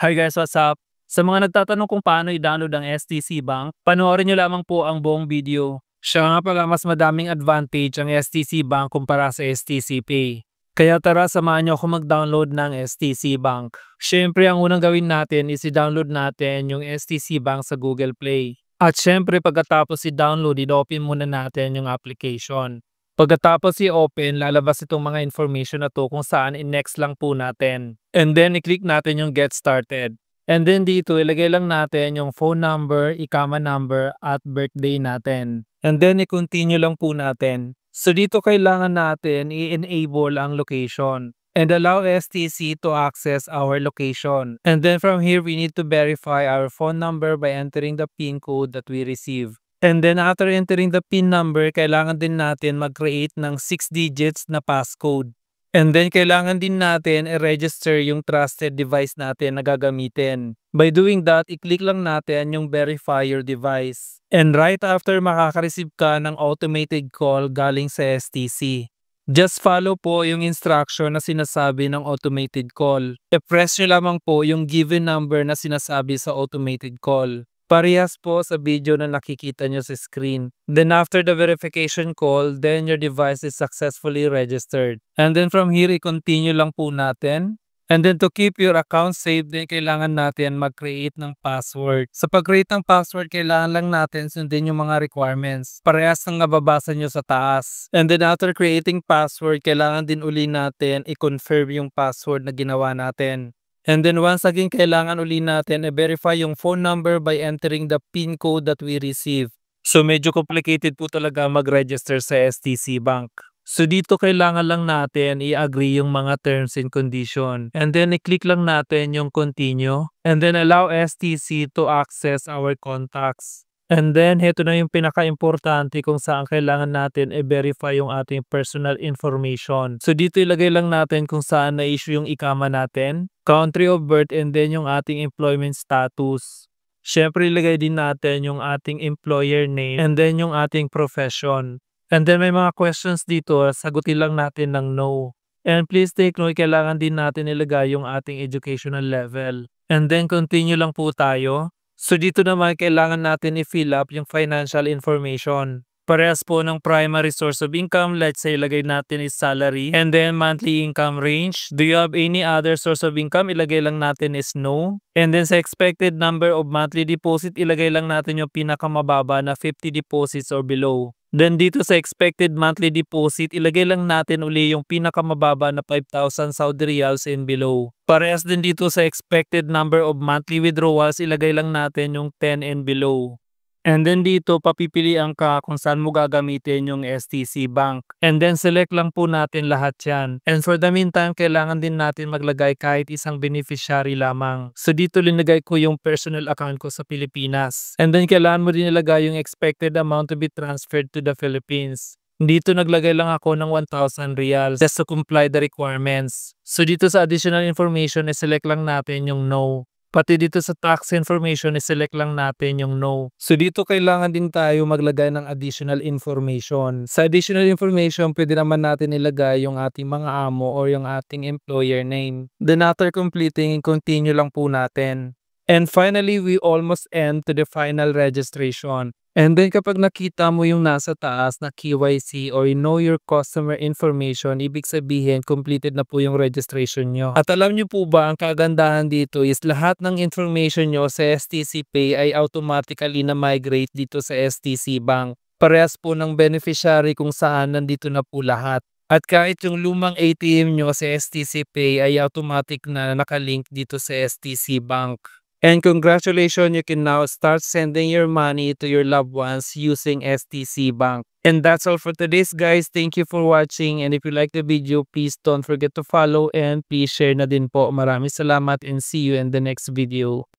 Hi guys, what's up? Sa mga nagtatanong kung paano i-download ang STC Bank, panoorin nyo lamang po ang buong video. Siya nga pala mas madaming advantage ang STC Bank kumpara sa STC Pay. Kaya tara samahan nyo ako mag-download ng STC Bank. Siyempre ang unang gawin natin is i-download natin yung STC Bank sa Google Play. At siyempre pagkatapos i-download, i-open muna natin yung application. Pagkatapos i-open, lalabas itong mga information na to kung saan i-next lang po natin. And then i-click natin yung get started. And then dito ilagay lang natin yung phone number, ikama number at birthday natin. And then i-continue lang po natin. So dito kailangan natin i-enable ang location and allow STC to access our location. And then from here, we need to verify our phone number by entering the PIN code that we receive. And then after entering the PIN number, kailangan din natin mag-create ng 6 digits na passcode. And then kailangan din natin i-register yung trusted device natin na gagamitin. By doing that, i-click lang natin yung verify your device. And right after makaka-receive ka ng automated call galing sa STC. Just follow po yung instruction na sinasabi ng automated call. I-press nyo lamang po yung given number na sinasabi sa automated call. Parehas po sa video na nakikita nyo sa screen. Then after the verification call, then your device is successfully registered. And then from here, i-continue lang po natin. And then to keep your account safe, then kailangan natin mag-create ng password. Sa pag-create ng password, kailangan lang natin sundin yung mga requirements. Parehas ng nababasa nyo sa taas. And then after creating password, kailangan din uli natin i-confirm yung password na ginawa natin. And then once again, kailangan uli natin i-verify yung phone number by entering the PIN code that we receive. So medyo complicated po talaga mag-register sa STC Bank. So dito kailangan lang natin i-agree yung mga terms and condition. And then i-click lang natin yung continue. And then allow STC to access our contacts. And then, heto na yung pinaka-importante kung saan kailangan natin i-verify yung ating personal information. So, dito ilagay lang natin kung saan na-issue yung ikama natin, country of birth, and then yung ating employment status. Siyempre, ilagay din natin yung ating employer name, and then yung ating profession. And then, may mga questions dito, sagutin lang natin ng no. And please take note, kailangan din natin ilagay yung ating educational level. And then, continue lang po tayo. So dito naman kailangan natin i-fill up yung financial information. Parehas po ng primary source of income, let's say ilagay natin is salary. And then monthly income range. Do you have any other source of income? Ilagay lang natin is no. And then sa expected number of monthly deposit, ilagay lang natin yung pinakamababa na 50 deposits or below. Then dito sa expected monthly deposit, ilagay lang natin uli yung pinakamababa na 5,000 Saudi Riyals and below. Parehas din dito sa expected number of monthly withdrawals, ilagay lang natin yung 10 and below. And then dito, papipilian ka kung saan mo gagamitin yung STC Bank. And then select lang po natin lahat yan. And for the meantime, kailangan din natin maglagay kahit isang beneficiary lamang. So dito linagay ko yung personal account ko sa Pilipinas. And then kailangan mo din ilagay yung expected amount to be transferred to the Philippines. Dito naglagay lang ako ng 1,000 Riyals just to comply the requirements. So dito sa additional information, select lang natin yung no. Pati dito sa tax information, select lang natin yung no. So dito kailangan din tayo maglagay ng additional information. Sa additional information, pwede naman natin ilagay yung ating mga amo or yung ating employer name. Then after completing, continue lang po natin. And finally, we almost end to the final registration. And then kapag nakita mo yung nasa taas na KYC or you know your customer information, ibig sabihin completed na po yung registration nyo. At alam nyo po ba, ang kagandahan dito is lahat ng information nyo sa STC Pay ay automatically na migrate dito sa STC Bank. Parehas po ng beneficiary kung saan nandito na po lahat. At kahit yung lumang ATM nyo sa STC Pay ay automatic na nakalink dito sa STC Bank. And congratulations, you can now start sending your money to your loved ones using STC Bank. And that's all for today's guys. Thank you for watching. And if you like the video, please don't forget to follow and please share na din po. Maraming salamat and see you in the next video.